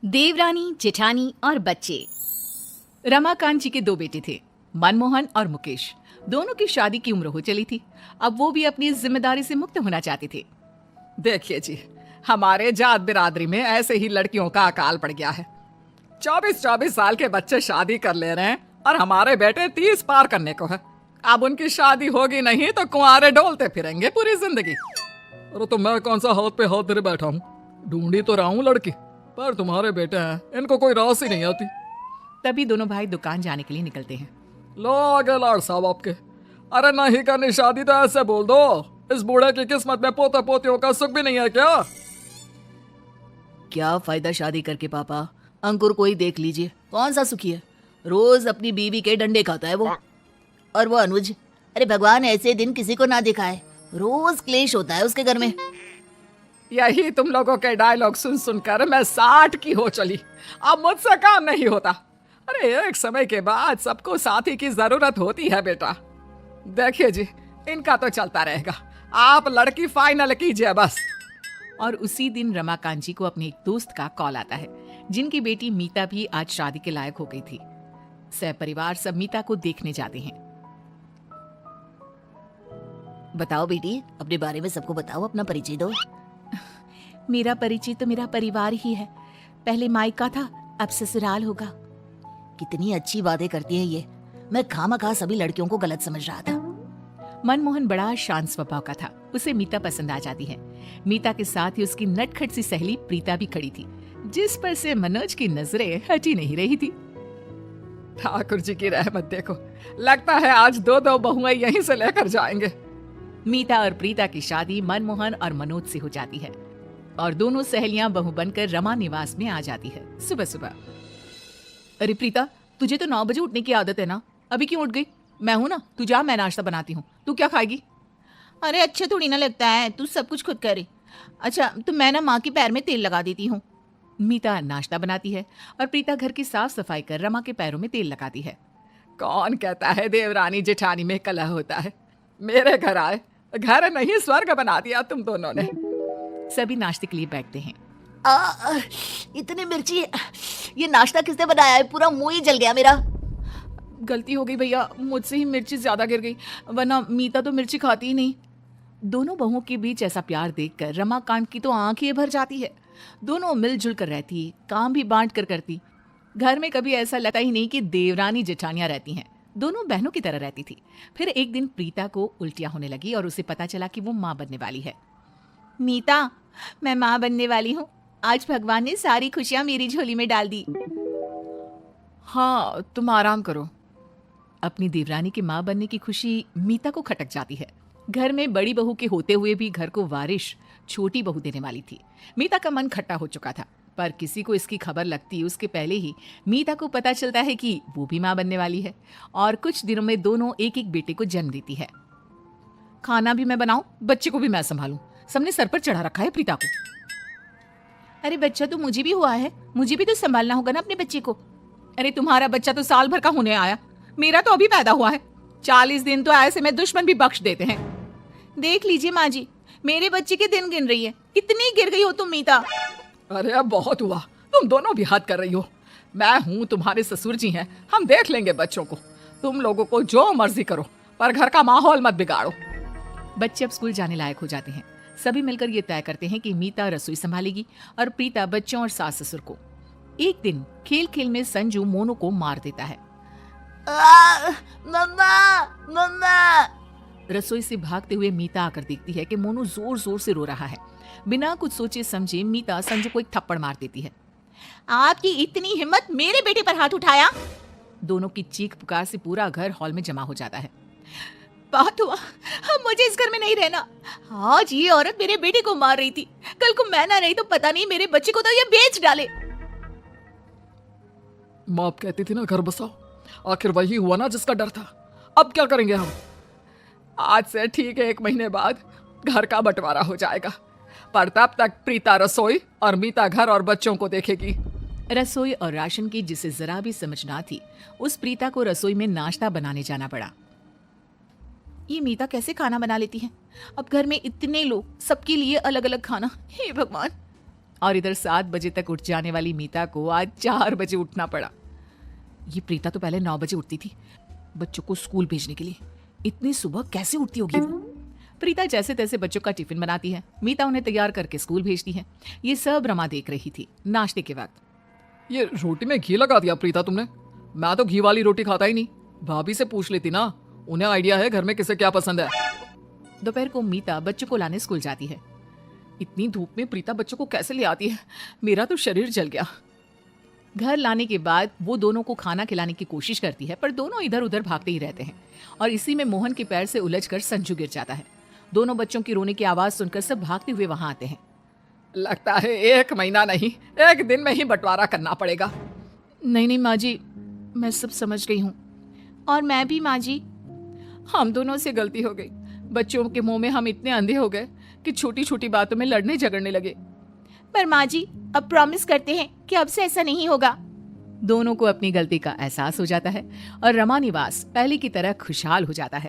देवरानी, जेठानी और बच्चे। रमाकांत जी के दो बेटे थे, मनमोहन और मुकेश। दोनों की शादी की उम्र हो चली थी। अब वो भी अपनी जिम्मेदारी से मुक्त होना चाहते थे। देखिए जी, हमारे जात बिरादरी में ऐसे ही लड़कियों का अकाल पड़ गया है। 24-24 साल के बच्चे शादी कर ले रहे हैं और हमारे बेटे 30 पार करने को है। अब उनकी शादी होगी नहीं तो कुंवारे डोलते फिरेंगे पूरी जिंदगी। अरे तो मैं कौन सा हाथ पे हाथ धरे बैठा हूँ, ढूंढी तो रहा हूँ लड़की, पर तुम्हारे बेटे हैं, इनको कोई रास ही नहीं आती। तभी दोनों भाई दुकान जाने के लिए निकलते हैं। लो आगे लाड़ साहब आपके। अरे नहीं करनी शादी तो ऐसे बोल दो, इस बूढ़े की किस्मत में पोता पोतियों का सुख भी नहीं है क्या? क्या फायदा शादी करके पापा, अंकुर को ही देख लीजिए, कौन सा सुखी है, रोज अपनी बीवी के डंडे खाता है वो। और वो अनुज, अरे भगवान ऐसे दिन किसी को ना दिखाए, रोज क्लेश होता है उसके घर में। यही तुम लोगों के डायलॉग सुन सुनकर मैं 60 की हो चली, अब मुझसे काम नहीं होता। अरे एक समय के बाद सबको साथी की जरूरत होती है बेटा। देखिए जी, इनका तो चलता रहेगा, आप लड़की फाइनल कीजिए बस। और उसी दिन रमाकांत जी को अपने एक दोस्त का कॉल आता है, जिनकी बेटी मीता भी आज शादी के लायक हो गई थी। सहपरिवार सब मीता को देखने जाते हैं। बताओ बेटी, अपने बारे में सबको बताओ, अपना परिचय दो। मेरा परिचय तो मेरा परिवार ही है। पहले मायका था, अब ससुराल होगा। कितनी अच्छी बातें करती है ये, मैं खामखा सभी लड़कियों को गलत समझ रहा था। मनमोहन बड़ा शांत स्वभाव का था, उसे मीता पसंद आ जाती है। मीता के साथ ही उसकी नटखट सी सहेली प्रीता भी खड़ी थी, जिस पर से मनोज की नजरें हटी नहीं रही थी। ठाकुर जी की रहमत देखो, लगता है आज दो दो बहुएं यहीं से लेकर जाएंगे। मीता और प्रीता की शादी मनमोहन और मनोज से हो जाती है और दोनों सहेलियां बहू बनकर रमा निवास में आ जाती है सुबह सुबह। अरे प्रीता, तुझे तो 9 बजे उठने की आदत है ना, अभी क्यों उठ गई? मैं हूं ना, तू जा, मैं नाश्ता बनाती हूँ, तू क्या खाएगी? अरे अच्छा थोड़ी ना लगता है, तू सब कुछ खुद करे। अच्छा तो मैं ना माँ के पैर में तेल लगा देती हूँ। मीता नाश्ता बनाती है और प्रीता घर की साफ सफाई कर रमा के पैरों में तेल लगाती है। कौन कहता है देवरानी जेठानी में कलह होता है? मेरे घर आए, घर नहीं स्वर्ग बना दिया तुम दोनों ने। सभी नाश्ते के लिए बैठते हैं। इतनी मिर्ची, ये नाश्ता किसने बनाया है? पूरा मुंह ही जल गया मेरा। गलती हो गई भैया, मुझसे ही मिर्ची ज्यादा गिर गई, वरना मीता तो मिर्ची खाती ही नहीं। दोनों बहुओं के बीच ऐसा प्यार देखकर रमाकांत की तो आंखें भर जाती है। दोनों मिलजुल कर रहती, काम भी बांट कर करती। घर में कभी ऐसा लगता ही नहीं कि देवरानी जेठानियां रहती हैं। दोनों बहनों की तरह रहती थी। फिर एक दिन प्रीता को उल्टियां होने लगी और उसे पता चला कि वो माँ बनने वाली है। मीता, मैं माँ बनने वाली हूँ, आज भगवान ने सारी खुशियां मेरी झोली में डाल दी। हाँ, तुम आराम करो। अपनी देवरानी की माँ बनने की खुशी मीता को खटक जाती है। घर में बड़ी बहू के होते हुए भी घर को वारिश छोटी बहू देने वाली थी। मीता का मन खट्टा हो चुका था, पर किसी को इसकी खबर लगती उसके पहले ही मीता को पता चलता है कि वो भी माँ बनने वाली है और कुछ दिनों में दोनों एक एक बेटे को जन्म देती है। खाना भी मैं बनाऊं, बच्चे को भी मैं संभालूं, सबने सर पर चढ़ा रखा है प्रीता को। अरे बच्चा तो मुझे भी हुआ है, मुझे भी तो संभालना होगा ना अपने बच्चे को। अरे तुम्हारा बच्चा तो साल भर का होने आया, मेरा तो अभी पैदा हुआ है। 40 दिन तो ऐसे में दुश्मन भी बख्श देते हैं। देख लीजिए माँ जी, मेरे बच्चे के दिन गिन रही है, इतनी गिर गई हो तुम मीता। अरे अब बहुत हुआ, तुम दोनों भी हद कर रही हो। मैं हूँ, तुम्हारे ससुर जी हैं, हम देख लेंगे बच्चों को। तुम लोगों को जो मर्जी करो, पर घर का माहौल मत बिगाड़ो। बच्चे अब स्कूल जाने लायक हो जाते हैं। सभी मिलकर ये तय करते हैं कि मीता रसोई संभालेगी और प्रीता बच्चों और सास ससुर को। एक दिन खेल खेल में संजू मोनू को मार देता है। मम्मा मम्मा। रसोई से भागते हुए मीता आकर देखती है कि मोनू जोर जोर से रो रहा है। बिना कुछ सोचे समझे मीता संजू को एक थप्पड़ मार देती है। आपकी इतनी हिम्मत, मेरे बेटे पर हाथ उठाया? दोनों की चीख पुकार से पूरा घर हॉल में जमा हो जाता है। बात हुआ, अब मुझे इस घर में नहीं रहना। आज ये औरत मेरे बेटे को मार रही थी, कल को मैं ना रही तो पता नहीं मेरे बच्चे को तो ये बेच डाले। माँ कहती थी ना घर बसाओ, आखिर वही हुआ ना जिसका डर था। अब क्या करेंगे हम? आज से ठीक 1 महीने बाद घर का बंटवारा हो जाएगा, पर तब तक प्रीता रसोई और मीता घर और बच्चों को देखेगी। रसोई और राशन की जिसे जरा भी समझ ना थी, उस प्रीता को रसोई में नाश्ता बनाने जाना पड़ा। ये मीता कैसे खाना बना लेती है? अब घर में इतने लोग, सबके लिए अलग अलग खाना, हे भगवान। और इधर 7 बजे तक उठ जाने वाली मीता को आज 4 बजे उठना पड़ा। ये प्रीता तो पहले 9 बजे उठती थी बच्चों को स्कूल भेजने के लिए। इतनी सुबह कैसे उठती होगी वो? प्रीता जैसे तैसे बच्चों का टिफिन बनाती है, मीता उन्हें तैयार करके स्कूल भेजती है। ये सब रमा देख रही थी नाश्ते के वक्त। ये रोटी में घी लगा दिया प्रीता तुमने। मैं तो घी वाली रोटी खाता ही नहीं। भाभी से पूछ लेती ना, उन्हें आइडिया है घर में किसे क्या पसंद है। दोपहर को मीता बच्चों को लाने स्कूल जाती है। इतनी धूप में प्रीता बच्चों को कैसे ले आती है? मेरा तो शरीर जल गया। घर लाने के बाद वो दोनों को खाना खिलाने की कोशिश करती है, पर दोनों इधर उधर भागते ही रहते हैं और इसी में मोहन के पैर से उलझकर संजू गिर जाता है। दोनों बच्चों की रोने की आवाज सुनकर सब भागते हुए वहां आते हैं। लगता है 1 महीना नहीं 1 दिन में ही बंटवारा करना पड़ेगा। नहीं नहीं माँ जी, मैं सब समझ गई हूँ। और मैं भी माँ जी। हम दोनों से गलती हो गई। बच्चों के मुंह में हम इतने अंधे हो गए कि छोटी छोटी बातों में लड़ने झगड़ने लगे। पर माँ जी, अब प्रॉमिस करते हैं कि अब से ऐसा नहीं होगा। दोनों को अपनी गलती का एहसास हो जाता है और रमा निवास पहले की तरह खुशहाल हो जाता है।